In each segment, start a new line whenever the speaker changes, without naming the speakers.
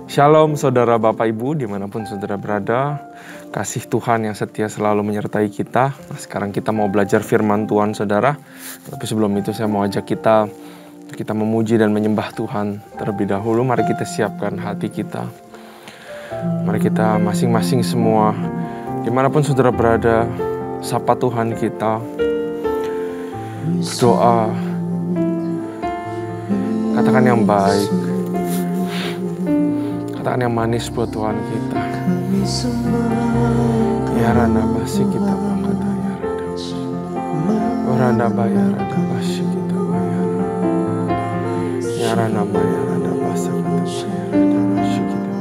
Shalom saudara Bapak Ibu dimanapun saudara berada. Kasih Tuhan yang setia selalu menyertai kita. Nah, sekarang kita mau belajar firman Tuhan saudara. Tapi sebelum itu saya mau ajak kita memuji dan menyembah Tuhan terlebih dahulu. Mari kita siapkan hati kita. Mari kita masing-masing semua dimanapun saudara berada, sapa Tuhan kita. Doa, katakan yang baik, katakan yang manis buat Tuhan kita. Ya rana basi kita bangkata ya rana. Rana bayar rana basi kita bayar. Ya rana bayar rana basi kita bayar rana basi kita.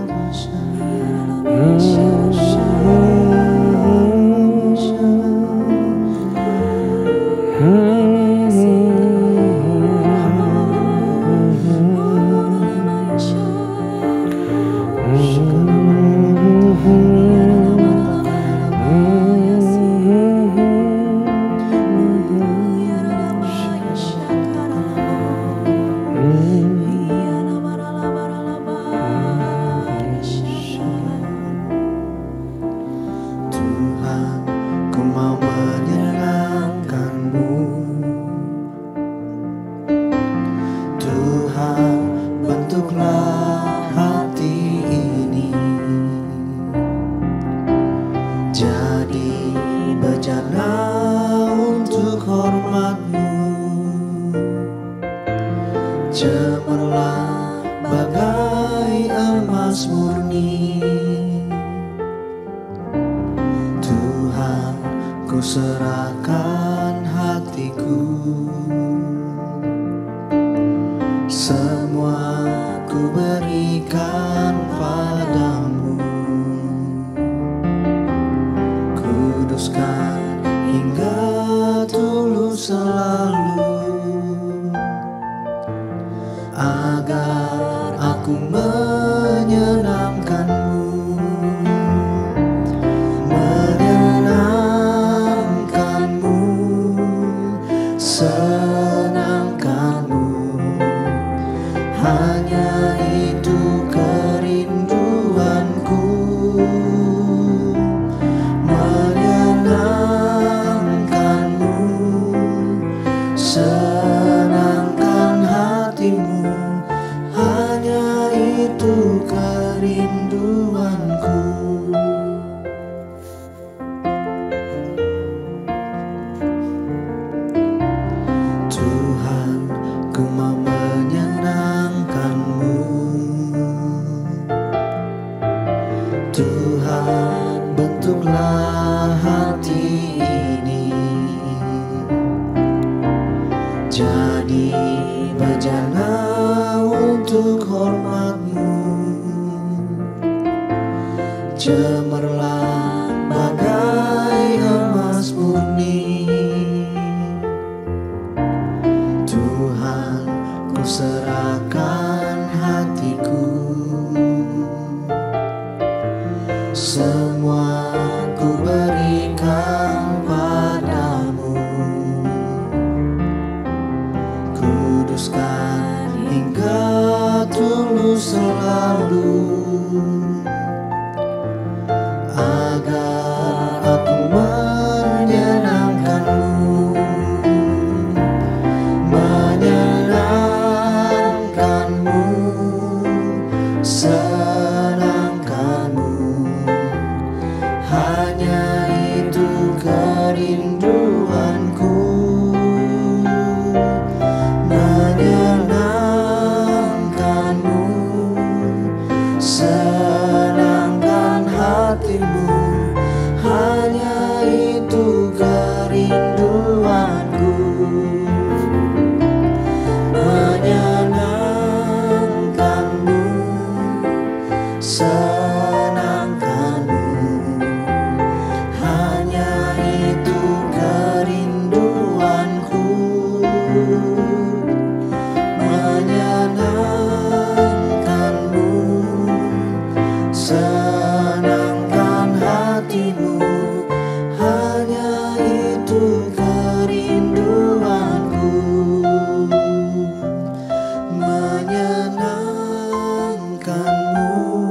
Menyenangkanmu.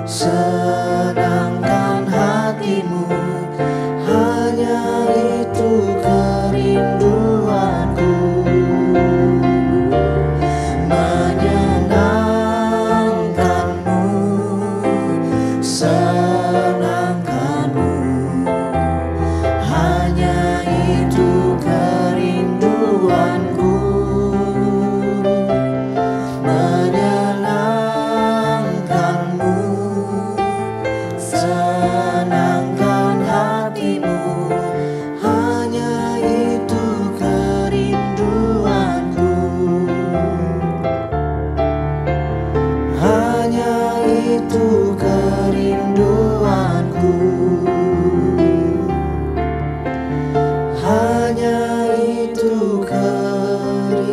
senangkan hatimu, hanya itu kerinduanku. Menyenangkanmu, senangkanmu, hanya itu kerinduanku. Menyenangkanmu, senangkan hatimu, hanya itu kerinduanku. Hanya itu kerinduanku. Hanya itu kerinduanku.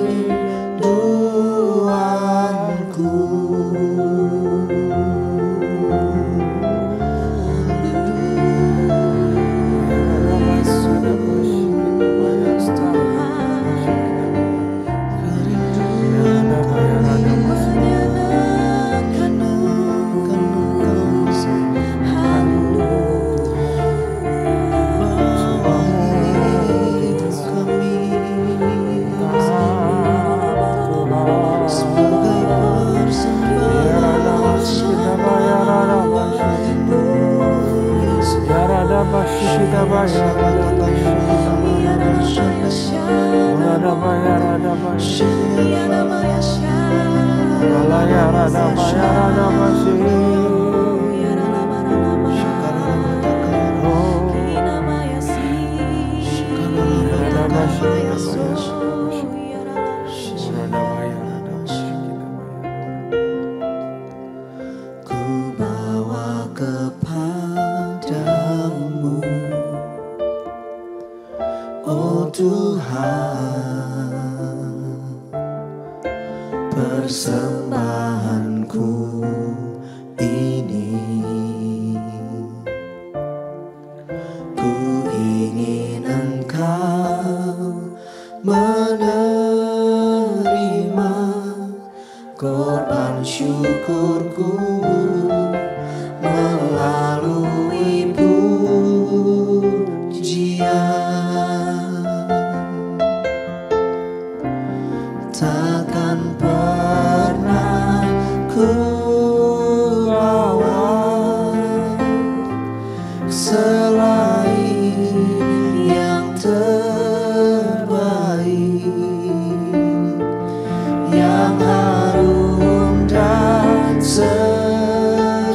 Ku bawa kepadamu, oh Tuhan, persembahanku ini. Ku ingin Engkau menerima korban syukurku melalui pujian. Takkan pernah ku bawa selain yang terbaik, yang harum dan sejati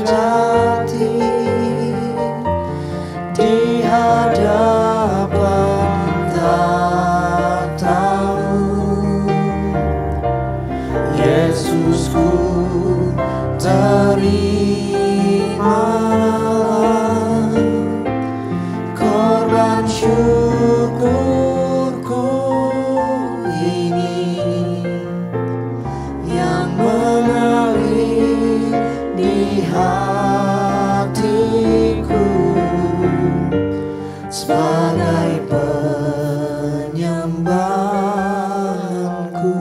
di hadapan tatamu. Yesusku, terimalah korban syukurku ini, yang mengalir di hatiku sebagai penyembahanku.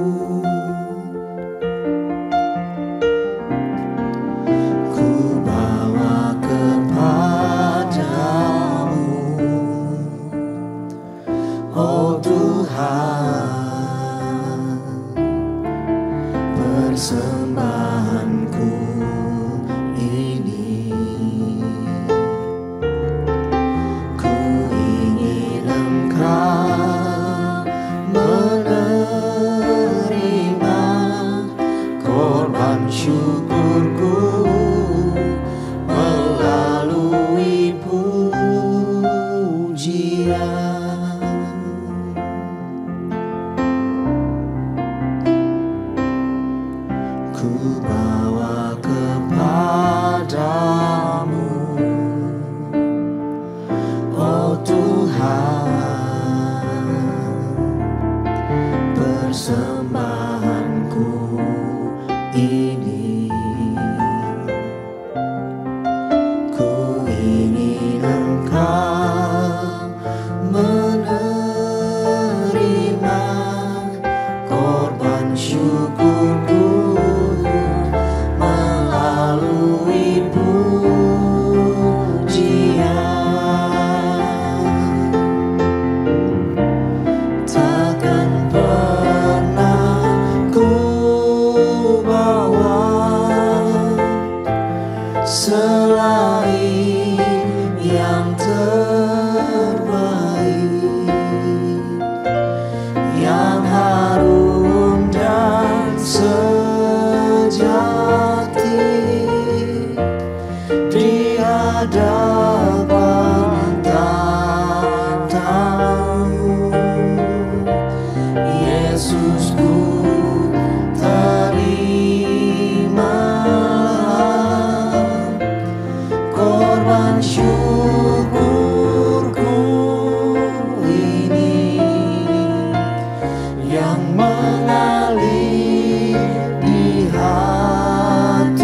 Ku bawa kepadamu, oh Tuhan, persembahanku ini. Ku ingin Engkau menerima korban syukurku melalui pujian. Ku bawa kepadamu, oh Tuhan, persembahanku ini. Ku ingin Engkau menerima korban syukurku sejati di hadapan tahta-Mu. Yesusku, terimalah korban syukurku ini yang mengalir di hatiku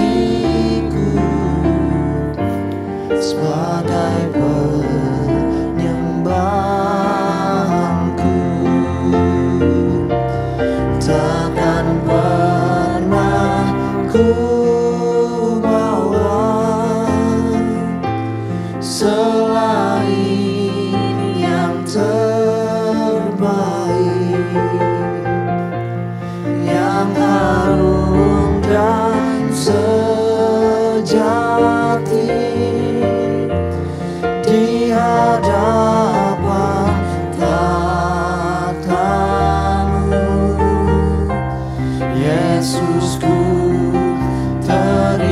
sebagai penyembahanku. Takkan pernah ku bawa selain yang terbaik, yang harum dan sejati di hadapan tahta-Mu. Yesusku, terimalah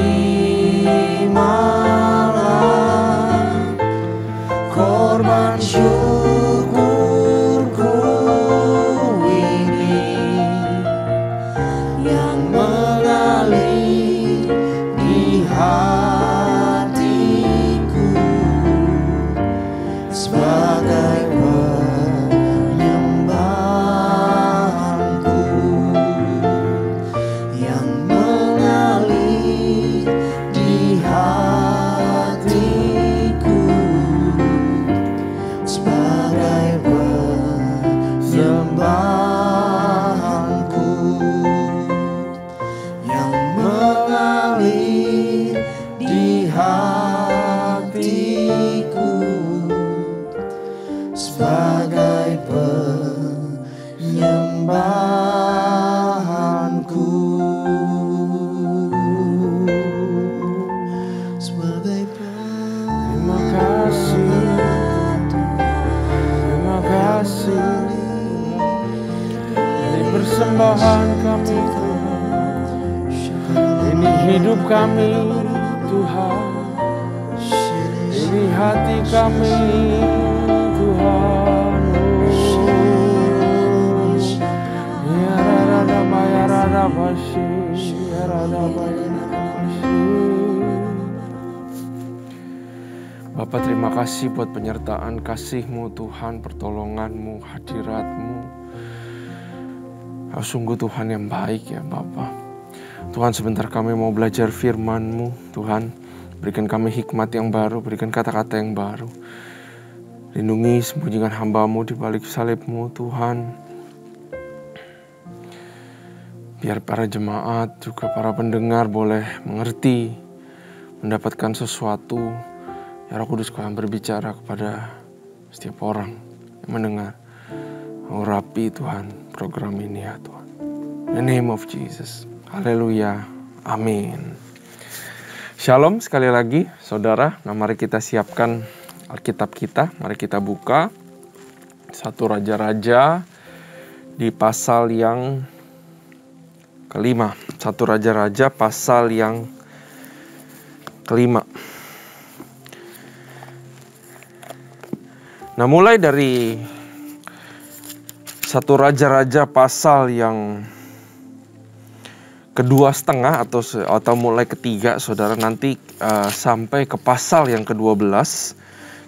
korban syukurku ini yang mengalir di hatiku sebagai penyembahanku, yang mengalir di hatiku sebagai penyembahanku, yang mengalir di hatiku sebagai penyembahanku, sebagai
Terima kasih, terima kasih. Ini persembahan kami Tuhan, ini hidup kami Tuhan, ini hati kami Tuhan. Ya rada baya rada basi, ya rada baya rada basi. Bapak, terima kasih buat penyertaan kasih-Mu Tuhan, pertolongan-Mu, hadirat-Mu. Sungguh Tuhan yang baik ya Bapak. Tuhan, sebentar kami mau belajar firman-Mu Tuhan. Berikan kami hikmat yang baru, berikan kata-kata yang baru. Lindungi, sembunyikan hamba-Mu di balik salib-Mu Tuhan. Biar para jemaat, juga para pendengar boleh mengerti, mendapatkan sesuatu. Ya Roh Kudus, Kau yang berbicara kepada setiap orang yang mendengar. Urapi Tuhan program ini ya Tuhan. In the name of Jesus. Haleluya. Amin. Shalom sekali lagi saudara. Nah, mari kita siapkan Alkitab kita. Mari kita buka 1 Raja-Raja di pasal yang kelima. 1 Raja-Raja pasal yang kelima. Nah, mulai dari 1 Raja-Raja pasal yang kedua setengah atau mulai ketiga, saudara, nanti sampai ke pasal yang ke-12,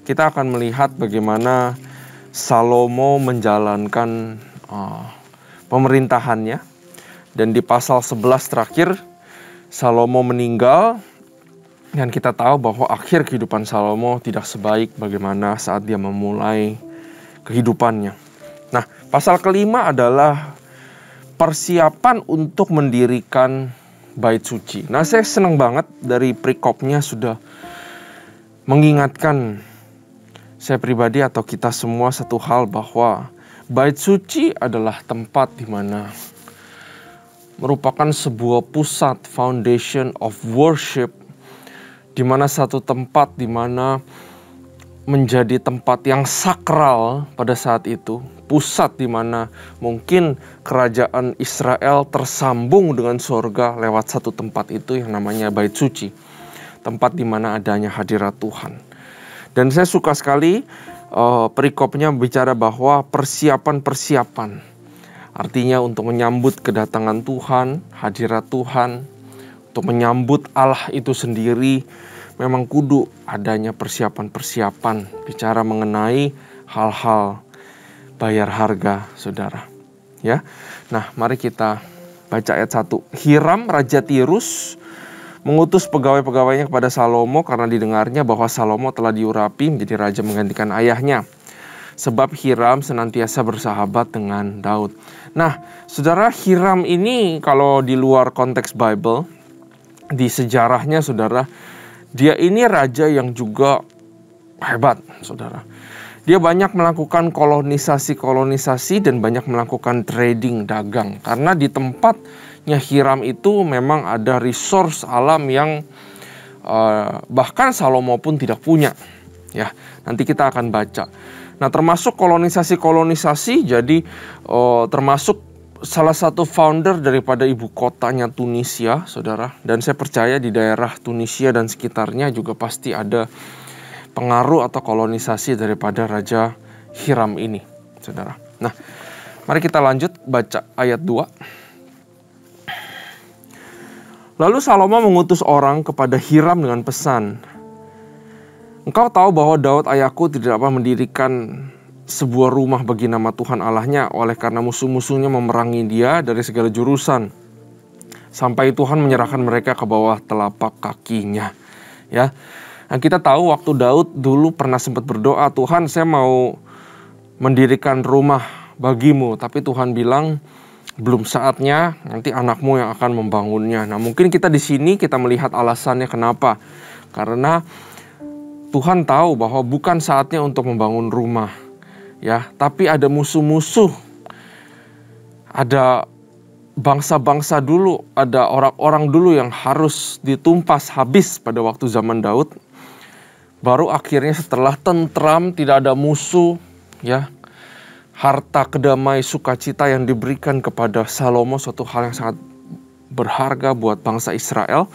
kita akan melihat bagaimana Salomo menjalankan pemerintahannya. Dan di pasal 11 terakhir, Salomo meninggal. Dan kita tahu bahwa akhir kehidupan Salomo tidak sebaik bagaimana saat dia memulai kehidupannya. Nah, pasal kelima adalah persiapan untuk mendirikan bait suci. Nah, saya senang banget dari perikopnya sudah mengingatkan saya pribadi atau kita semua satu hal, bahwa bait suci adalah tempat di mana merupakan sebuah pusat foundation of worship, di mana satu tempat di mana menjadi tempat yang sakral pada saat itu, pusat di mana mungkin kerajaan Israel tersambung dengan surga lewat satu tempat itu yang namanya Bait Suci. Tempat di mana adanya hadirat Tuhan. Dan saya suka sekali perikopnya bicara bahwa persiapan-persiapan. Artinya untuk menyambut kedatangan Tuhan, hadirat Tuhan, untuk menyambut Allah itu sendiri, memang kudu adanya persiapan-persiapan. Bicara mengenai hal-hal bayar harga, saudara. Ya, nah mari kita baca ayat 1. Hiram, Raja Tirus, mengutus pegawai-pegawainya kepada Salomo karena didengarnya bahwa Salomo telah diurapi menjadi raja menggantikan ayahnya. Sebab Hiram senantiasa bersahabat dengan Daud. Nah, saudara, Hiram ini kalau di luar konteks Bible, di sejarahnya saudara, dia ini raja yang juga hebat, saudara. Dia banyak melakukan kolonisasi dan banyak melakukan trading, dagang. Karena di tempatnya Hiram itu memang ada resource alam yang bahkan Salomo pun tidak punya. Ya, nanti kita akan baca. Nah, termasuk kolonisasi, jadi termasuk salah satu founder daripada ibu kotanya Tunisia, saudara. Dan saya percaya di daerah Tunisia dan sekitarnya juga pasti ada pengaruh atau kolonisasi daripada Raja Hiram ini, saudara. Nah, mari kita lanjut baca ayat 2. Lalu Salomo mengutus orang kepada Hiram dengan pesan, "Engkau tahu bahwa Daud ayahku tidak dapat mendirikan sebuah rumah bagi nama Tuhan Allahnya oleh karena musuh-musuhnya memerangi dia dari segala jurusan, sampai Tuhan menyerahkan mereka ke bawah telapak kakinya." Ya, nah kita tahu waktu Daud dulu pernah sempat berdoa, "Tuhan, saya mau mendirikan rumah bagimu," tapi Tuhan bilang, "Belum saatnya, nanti anakmu yang akan membangunnya." Nah, mungkin kita di sini kita melihat alasannya kenapa. Karena Tuhan tahu bahwa bukan saatnya untuk membangun rumah. Ya, tapi ada musuh-musuh, ada bangsa-bangsa dulu, ada orang-orang dulu yang harus ditumpas habis pada waktu zaman Daud. Baru akhirnya setelah tentram, tidak ada musuh, ya, harta, kedamai, sukacita yang diberikan kepada Salomo, suatu hal yang sangat berharga buat bangsa Israel.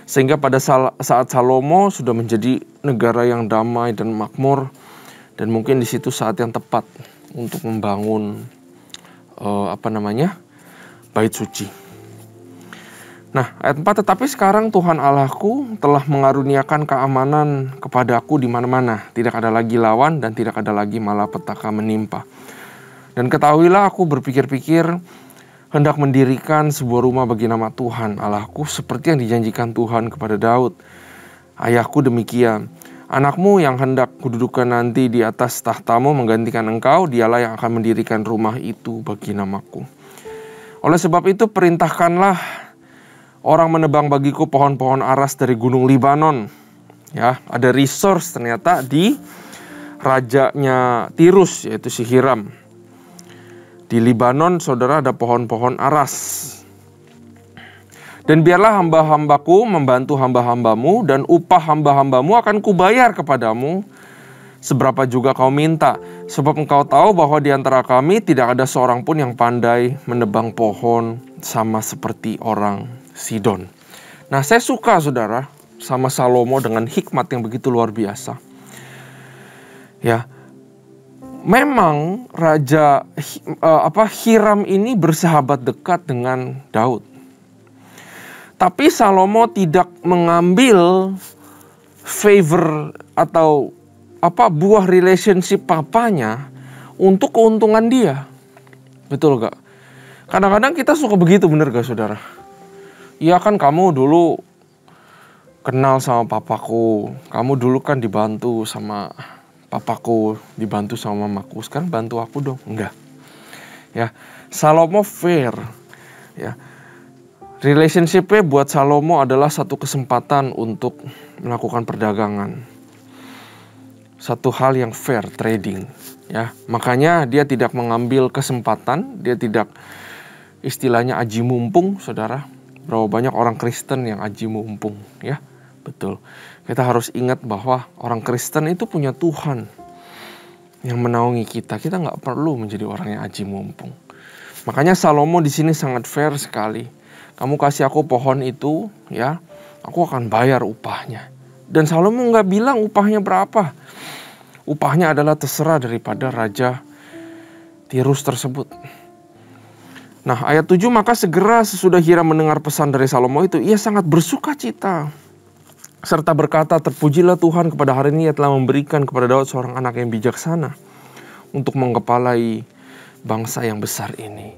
Sehingga pada saat Salomo sudah menjadi negara yang damai dan makmur, dan mungkin di situ saat yang tepat untuk membangun Bait Suci. Nah, ayat 4, "Tetapi sekarang Tuhan Allahku telah mengaruniakan keamanan kepadaku di mana-mana. Tidak ada lagi lawan dan tidak ada lagi malapetaka menimpa. Dan ketahuilah aku berpikir-pikir hendak mendirikan sebuah rumah bagi nama Tuhan Allahku seperti yang dijanjikan Tuhan kepada Daud ayahku demikian. Anakmu yang hendak kududukan nanti di atas tahtamu menggantikan engkau, dialah yang akan mendirikan rumah itu bagi namaku. Oleh sebab itu perintahkanlah orang menebang bagiku pohon-pohon aras dari gunung Libanon." Ya, ada resource ternyata di rajanya Tirus, yaitu si Hiram. Di Libanon, saudara, ada pohon-pohon aras. "Dan biarlah hamba-hambaku membantu hamba-hambamu, dan upah hamba-hambamu akan kubayar kepadamu seberapa juga kau minta. Sebab engkau tahu bahwa di antara kami tidak ada seorang pun yang pandai menebang pohon sama seperti orang Sidon." Nah, saya suka, saudara, sama Salomo dengan hikmat yang begitu luar biasa. Ya, memang Raja Hiram ini bersahabat dekat dengan Daud. Tapi Salomo tidak mengambil favor atau buah relationship papanya untuk keuntungan dia. Betul gak? Kadang-kadang kita suka begitu, bener gak, saudara? "Iya kan, kamu dulu kenal sama papaku, kamu dulu kan dibantu sama papaku, dibantu sama mamaku, sekarang bantu aku dong." Enggak. Ya, Salomo fair. Ya, relationship-nya buat Salomo adalah satu kesempatan untuk melakukan perdagangan. Satu hal yang fair, trading. Ya, makanya dia tidak mengambil kesempatan, dia tidak istilahnya aji mumpung, saudara. Berapa banyak orang Kristen yang aji mumpung, ya. Betul. Kita harus ingat bahwa orang Kristen itu punya Tuhan. yang menaungi kita. Kita nggak perlu menjadi orang yang aji mumpung. Makanya Salomo di sini sangat fair sekali. Kamu kasih aku pohon itu, ya, aku akan bayar upahnya. Dan Salomo nggak bilang upahnya berapa. Upahnya adalah terserah daripada Raja Tirus tersebut. Nah, ayat 7, maka segera sesudah Hiram mendengar pesan dari Salomo itu, ia sangat bersuka cita. Serta berkata, terpujilah Tuhan kepada hari ini ia telah memberikan kepada Daud seorang anak yang bijaksana untuk mengepalai bangsa yang besar ini.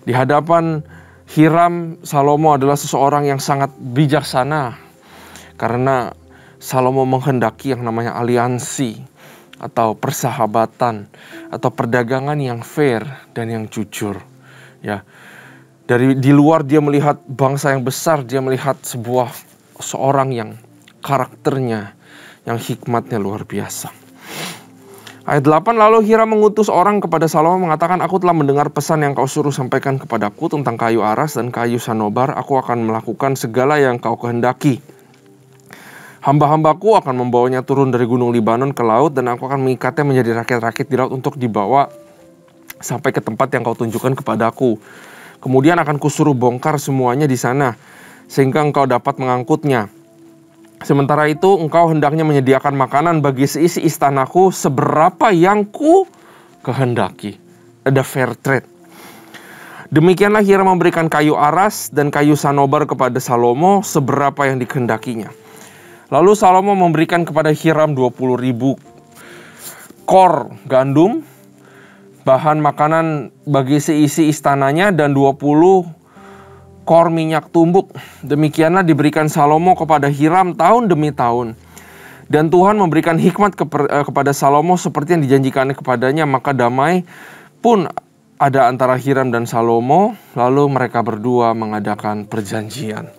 Di hadapan Hiram, Salomo adalah seseorang yang sangat bijaksana. Karena Salomo menghendaki yang namanya aliansi atau persahabatan atau perdagangan yang fair dan yang jujur. Ya, di luar dia melihat bangsa yang besar, dia melihat seorang yang karakternya, yang hikmatnya luar biasa. Ayat 8, lalu Hiram mengutus orang kepada Salomo mengatakan, aku telah mendengar pesan yang kau suruh sampaikan kepadaku tentang kayu aras dan kayu sanobar. Aku akan melakukan segala yang kau kehendaki. Hamba-hambaku akan membawanya turun dari gunung Libanon ke laut, dan aku akan mengikatnya menjadi rakit-rakit di laut untuk dibawa sampai ke tempat yang kau tunjukkan kepadaku. Kemudian akan kusuruh bongkar semuanya di sana, sehingga engkau dapat mengangkutnya. Sementara itu engkau hendaknya menyediakan makanan bagi seisi istanaku seberapa yang ku kehendaki. Ada fair trade. Demikianlah Hiram memberikan kayu aras dan kayu sanobar kepada Salomo seberapa yang dikehendakinya. Lalu Salomo memberikan kepada Hiram 20.000 kor gandum, bahan makanan bagi seisi istananya, dan 20 kor minyak tumbuk. Demikianlah diberikan Salomo kepada Hiram tahun demi tahun. Dan Tuhan memberikan hikmat kepada Salomo seperti yang dijanjikannya kepadanya. Maka damai pun ada antara Hiram dan Salomo. Lalu mereka berdua mengadakan perjanjian.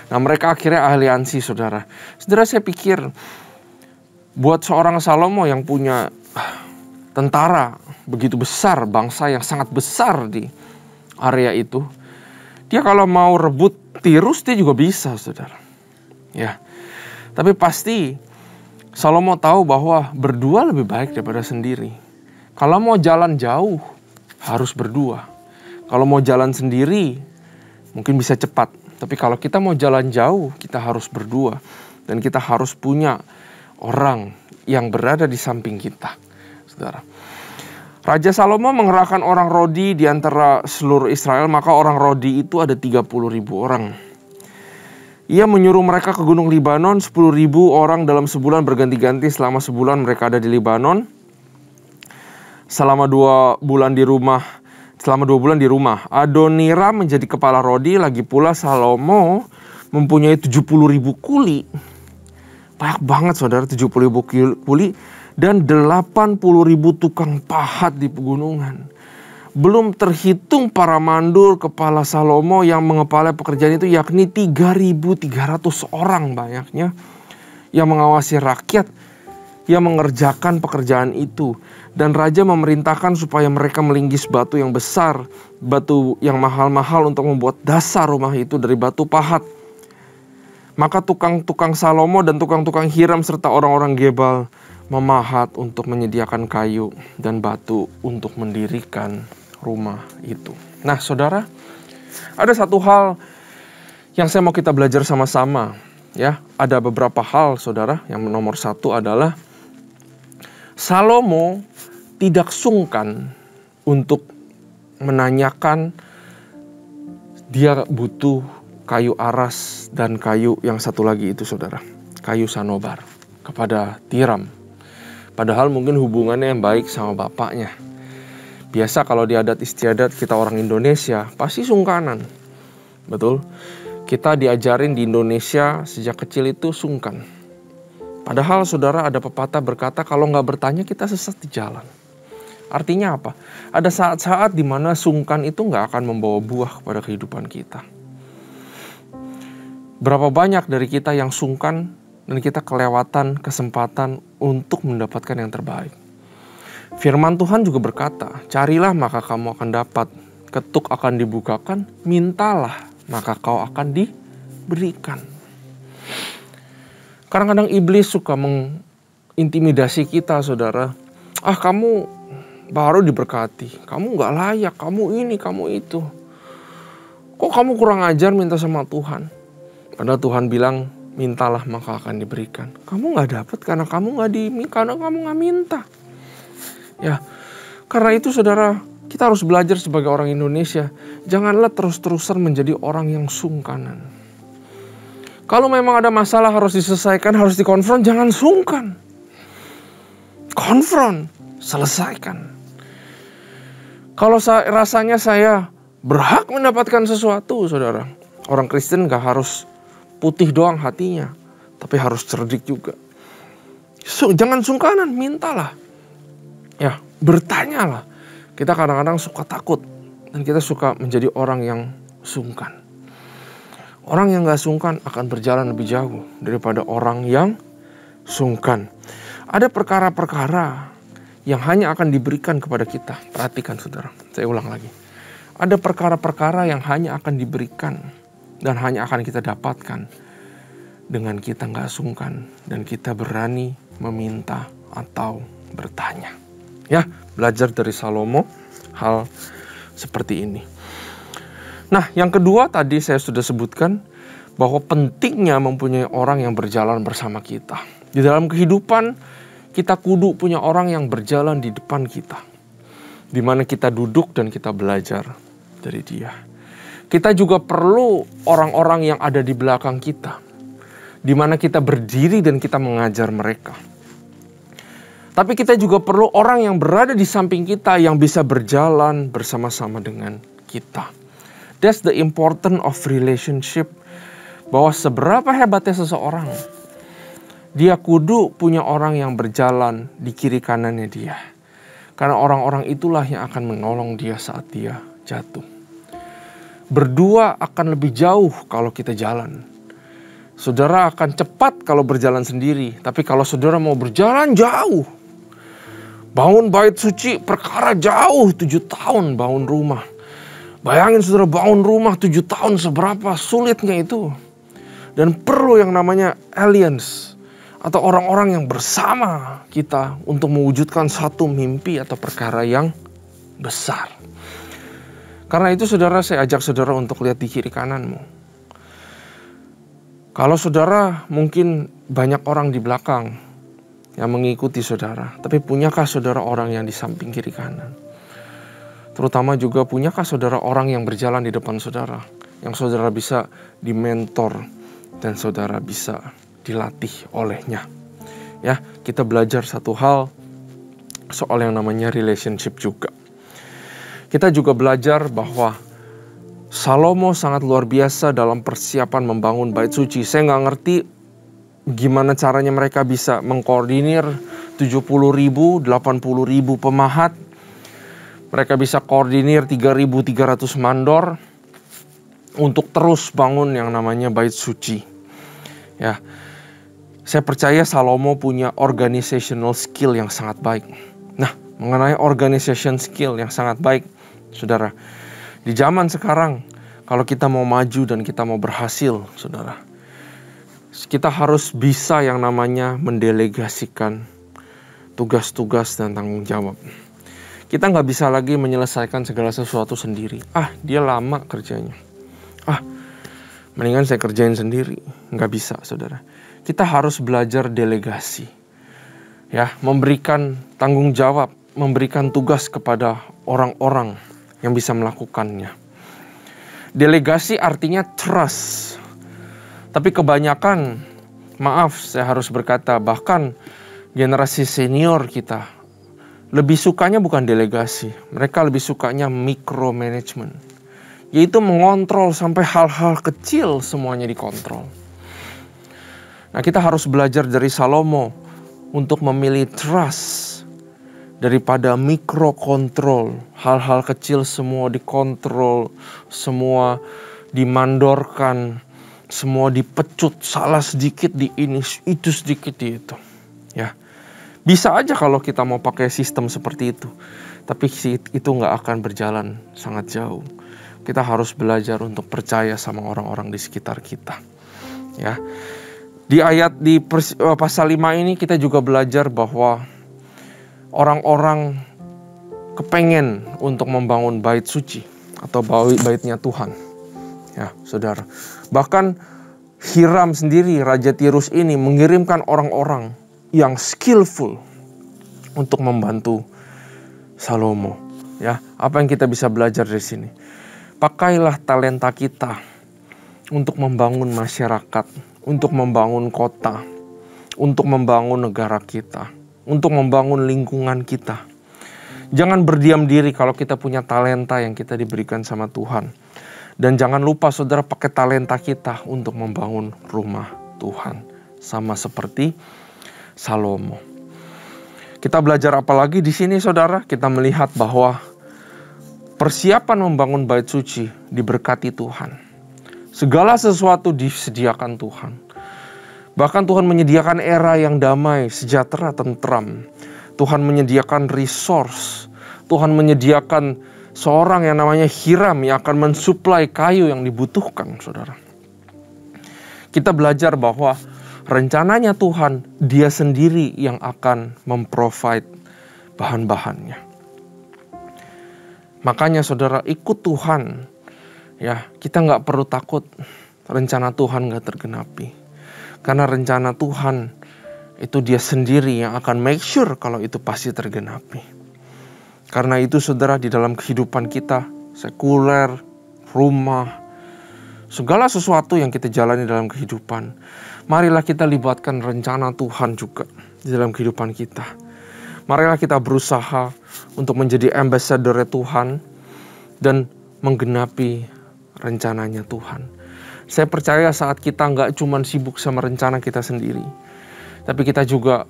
Nah, mereka akhirnya aliansi, saudara. Saudara, saya pikir buat seorang Salomo yang punya tentara begitu besar, bangsa yang sangat besar di area itu, dia kalau mau rebut Tirus dia juga bisa, saudara. Ya, tapi pasti Salomo tahu bahwa berdua lebih baik daripada sendiri. Kalau mau jalan jauh harus berdua. Kalau mau jalan sendiri mungkin bisa cepat. Tapi kalau kita mau jalan jauh kita harus berdua, dan kita harus punya orang yang berada di samping kita, saudara. Raja Salomo mengerahkan orang Rodi di antara seluruh Israel, maka orang Rodi itu ada 30.000 orang. Ia menyuruh mereka ke gunung Libanon, 10.000 orang dalam sebulan berganti-ganti. Selama sebulan mereka ada di Libanon. Selama 2 bulan di rumah. Adoniram menjadi kepala Rodi. Lagi pula Salomo mempunyai 70.000 kuli. Banyak banget, saudara, 70.000 kuli. Dan 80.000 tukang pahat di pegunungan. Belum terhitung para mandul kepala Salomo yang mengepalai pekerjaan itu, yakni 3.300 orang banyaknya yang mengawasi rakyat yang mengerjakan pekerjaan itu. Dan raja memerintahkan supaya mereka melinggis batu yang besar, batu yang mahal-mahal untuk membuat dasar rumah itu dari batu pahat. Maka tukang-tukang Salomo dan tukang-tukang Hiram serta orang-orang Gebal memahat untuk menyediakan kayu dan batu untuk mendirikan rumah itu. Nah, saudara, ada satu hal yang saya mau kita belajar sama-sama, ya. Ada beberapa hal, saudara. Yang nomor 1 adalah Salomo tidak sungkan untuk menanyakan dia butuh kayu aras dan kayu yang satu lagi itu, saudara, kayu sanobar, kepada Hiram. Padahal mungkin hubungannya yang baik sama bapaknya. Biasa kalau di adat istiadat kita orang Indonesia pasti sungkanan. Betul? Kita diajarin di Indonesia sejak kecil itu sungkan. Padahal, saudara, ada pepatah berkata kalau nggak bertanya kita sesat di jalan. Artinya apa? Ada saat-saat di mana sungkan itu nggak akan membawa buah kepada kehidupan kita. Berapa banyak dari kita yang sungkan dan kita kelewatan kesempatan untuk mendapatkan yang terbaik. Firman Tuhan juga berkata, carilah maka kamu akan dapat, ketuk akan dibukakan, mintalah maka kau akan diberikan. Kadang-kadang iblis suka mengintimidasi kita, saudara, kamu baru diberkati, kamu gak layak, kamu ini, kamu itu. Kok kamu kurang ajar minta sama Tuhan? Padahal Tuhan bilang, mintalah maka akan diberikan. Kamu gak dapat karena kamu gak minta. Ya, karena itu saudara, kita harus belajar sebagai orang Indonesia. Janganlah terus-terusan menjadi orang yang sungkanan. Kalau memang ada masalah harus diselesaikan, harus dikonfront, jangan sungkan. Konfront, selesaikan. Kalau rasanya saya berhak mendapatkan sesuatu, saudara. Orang Kristen gak harus putih doang hatinya, tapi harus cerdik juga. Jangan sungkanan, mintalah. Ya, bertanyalah. Kita kadang-kadang suka takut dan kita suka menjadi orang yang sungkan. Orang yang gak sungkan akan berjalan lebih jauh daripada orang yang sungkan. Ada perkara-perkara yang hanya akan diberikan kepada kita. Perhatikan saudara, saya ulang lagi. Ada perkara-perkara yang hanya akan diberikan dan hanya akan kita dapatkan dengan kita gak sungkan dan kita berani meminta atau bertanya. Ya, belajar dari Salomo hal seperti ini. Nah, yang kedua tadi saya sudah sebutkan bahwa pentingnya mempunyai orang yang berjalan bersama kita. Di dalam kehidupan kita kudu punya orang yang berjalan di depan kita, di mana kita duduk dan kita belajar dari dia. Kita juga perlu orang-orang yang ada di belakang kita, di mana kita berdiri dan kita mengajar mereka. Tapi kita juga perlu orang yang berada di samping kita yang bisa berjalan bersama-sama dengan kita. That's the important of relationship. Bahwa seberapa hebatnya seseorang, dia kudu punya orang yang berjalan di kiri kanannya dia. Karena orang-orang itulah yang akan menolong dia saat dia jatuh. Berdua akan lebih jauh kalau kita jalan. Saudara akan cepat kalau berjalan sendiri. Tapi kalau saudara mau berjalan jauh, bangun bait suci perkara jauh, 7 tahun bangun rumah. Bayangin saudara bangun rumah 7 tahun, seberapa sulitnya itu. Dan perlu yang namanya alliance atau orang-orang yang bersama kita untuk mewujudkan satu mimpi atau perkara yang besar. Karena itu saudara, saya ajak saudara untuk lihat di kiri kananmu. Kalau saudara mungkin banyak orang di belakang yang mengikuti saudara, tapi punyakah saudara orang yang di samping kiri kanan? Terutama juga punyakah saudara orang yang berjalan di depan saudara, yang saudara bisa dimentor dan saudara bisa dilatih olehnya. Ya, kita belajar satu hal soal yang namanya relationship juga. Kita juga belajar bahwa Salomo sangat luar biasa dalam persiapan membangun bait suci. Saya nggak ngerti gimana caranya mereka bisa mengkoordinir 70.000, 80.000 pemahat. Mereka bisa koordinir 3.300 mandor untuk terus bangun yang namanya bait suci. Ya, saya percaya Salomo punya organizational skill yang sangat baik. Nah, mengenai organization skill yang sangat baik, saudara, di zaman sekarang kalau kita mau maju dan kita mau berhasil, saudara, kita harus bisa yang namanya mendelegasikan tugas-tugas dan tanggung jawab. Kita nggak bisa lagi menyelesaikan segala sesuatu sendiri. Dia lama kerjanya. Mendingan saya kerjain sendiri. Nggak bisa, saudara. Kita harus belajar delegasi. Ya, memberikan tanggung jawab, memberikan tugas kepada orang-orang yang bisa melakukannya. Delegasi artinya trust. Tapi kebanyakan, maaf saya harus berkata, bahkan generasi senior kita lebih sukanya bukan delegasi. Mereka lebih sukanya micromanagement. Yaitu mengontrol sampai hal-hal kecil semuanya dikontrol. Nah, kita harus belajar dari Salomo untuk memilih trust daripada mikrokontrol. Hal-hal kecil semua dikontrol, semua dimandorkan, semua dipecut, salah sedikit di ini, itu sedikit di itu. Ya, bisa aja kalau kita mau pakai sistem seperti itu, tapi itu nggak akan berjalan sangat jauh. Kita harus belajar untuk percaya sama orang-orang di sekitar kita. Ya, di pasal 5 ini kita juga belajar bahwa orang-orang kepengen untuk membangun bait suci atau baitnya Tuhan. Ya, saudara. Bahkan Hiram sendiri, Raja Tirus ini mengirimkan orang-orang yang skillful untuk membantu Salomo. Ya, apa yang kita bisa belajar dari sini? Pakailah talenta kita untuk membangun masyarakat, untuk membangun kota, untuk membangun negara kita, untuk membangun lingkungan kita. Jangan berdiam diri kalau kita punya talenta yang kita diberikan sama Tuhan. Dan jangan lupa saudara pakai talenta kita untuk membangun rumah Tuhan. Sama seperti Salomo. Kita belajar apa lagi di sini saudara? Kita melihat bahwa persiapan membangun bait suci diberkati Tuhan. Segala sesuatu disediakan Tuhan. Bahkan Tuhan menyediakan era yang damai, sejahtera, tentram. Tuhan menyediakan resource. Tuhan menyediakan seorang yang namanya Hiram yang akan mensuplai kayu yang dibutuhkan, saudara. Kita belajar bahwa rencananya Tuhan, Dia sendiri yang akan memprovide bahan-bahannya. Makanya saudara, ikut Tuhan. Ya, kita nggak perlu takut rencana Tuhan nggak tergenapi. Karena rencana Tuhan itu Dia sendiri yang akan make sure kalau itu pasti tergenapi. Karena itu saudara, di dalam kehidupan kita, sekuler, rumah, segala sesuatu yang kita jalani dalam kehidupan, marilah kita libatkan rencana Tuhan juga di dalam kehidupan kita. Marilah kita berusaha untuk menjadi ambassador Tuhan dan menggenapi rencananya Tuhan. Saya percaya saat kita nggak cuma sibuk sama rencana kita sendiri, tapi kita juga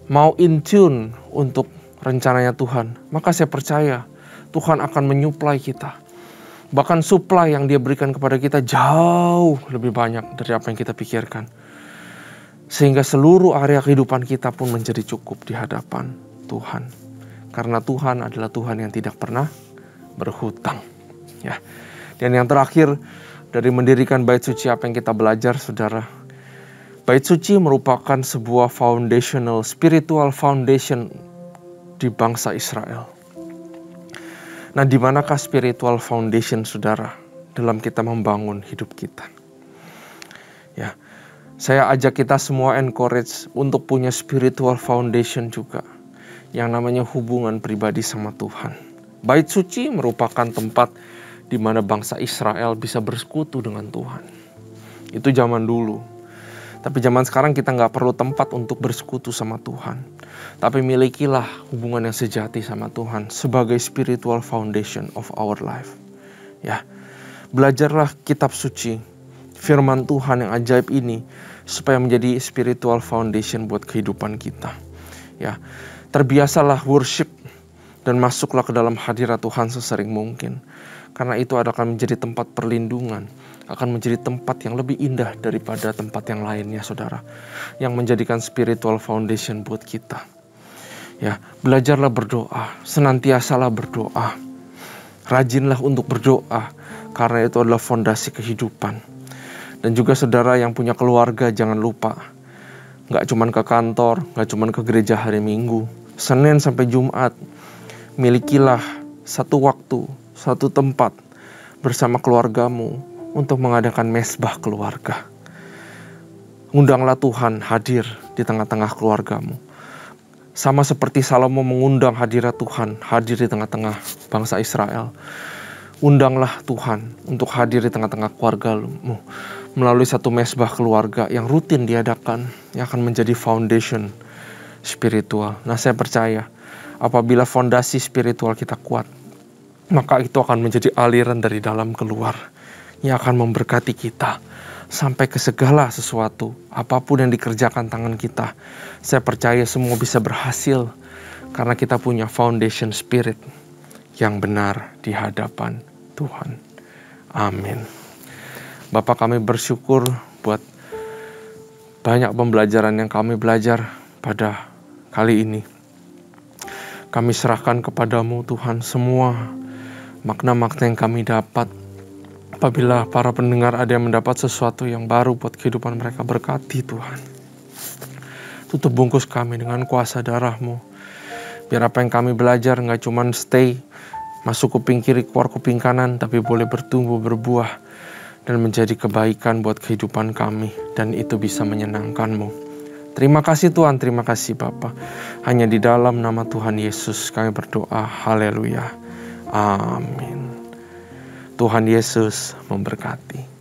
mau in tune untuk rencananya Tuhan, maka saya percaya Tuhan akan menyuplai kita. Bahkan supply yang Dia berikan kepada kita jauh lebih banyak dari apa yang kita pikirkan. Sehingga seluruh area kehidupan kita pun menjadi cukup di hadapan Tuhan. Karena Tuhan adalah Tuhan yang tidak pernah berhutang. Ya. Dan yang terakhir, dari mendirikan bait suci apa yang kita belajar, saudara. Bait suci merupakan sebuah foundational, spiritual foundation di bangsa Israel. Nah, di manakah spiritual foundation saudara dalam kita membangun hidup kita? Ya, saya ajak kita semua encourage untuk punya spiritual foundation juga, yang namanya hubungan pribadi sama Tuhan. Bait suci merupakan tempat di mana bangsa Israel bisa bersekutu dengan Tuhan. Itu zaman dulu. Tapi zaman sekarang kita nggak perlu tempat untuk bersekutu sama Tuhan. Tapi milikilah hubungan yang sejati sama Tuhan sebagai spiritual foundation of our life. Ya, belajarlah kitab suci, firman Tuhan yang ajaib ini supaya menjadi spiritual foundation buat kehidupan kita. Ya, terbiasalah worship dan masuklah ke dalam hadirat Tuhan sesering mungkin. Karena itu akan menjadi tempat perlindungan, akan menjadi tempat yang lebih indah daripada tempat yang lainnya, saudara. Yang menjadikan spiritual foundation buat kita. Ya, belajarlah berdoa, senantiasalah berdoa. Rajinlah untuk berdoa, karena itu adalah fondasi kehidupan. Dan juga saudara yang punya keluarga, jangan lupa. Gak cuman ke kantor, gak cuman ke gereja hari Minggu. Senin sampai Jumat, milikilah satu waktu, satu tempat bersama keluargamu untuk mengadakan mesbah keluarga. Undanglah Tuhan hadir di tengah-tengah keluargamu. Sama seperti Salomo mengundang hadirat Tuhan hadir di tengah-tengah bangsa Israel. Undanglah Tuhan untuk hadir di tengah-tengah keluargamu melalui satu mesbah keluarga yang rutin diadakan, yang akan menjadi foundation spiritual. Nah, saya percaya apabila fondasi spiritual kita kuat, maka itu akan menjadi aliran dari dalam keluar yang akan memberkati kita sampai ke segala sesuatu, apapun yang dikerjakan tangan kita. Saya percaya semua bisa berhasil karena kita punya foundation spirit yang benar di hadapan Tuhan. Amin. Bapak, kami bersyukur buat banyak pembelajaran yang kami belajar pada kali ini. Kami serahkan kepadamu Tuhan semua makna-makna yang kami dapat. Apabila para pendengar ada yang mendapat sesuatu yang baru buat kehidupan mereka, berkati Tuhan. Tutup bungkus kami dengan kuasa darah-Mu. Biar apa yang kami belajar nggak cuman stay, masuk kuping kiri, keluar kuping kanan, tapi boleh bertumbuh, berbuah, dan menjadi kebaikan buat kehidupan kami. Dan itu bisa menyenangkan-Mu. Terima kasih Tuhan, terima kasih Bapa. Hanya di dalam nama Tuhan Yesus kami berdoa. Haleluya. Amin. Tuhan Yesus memberkati.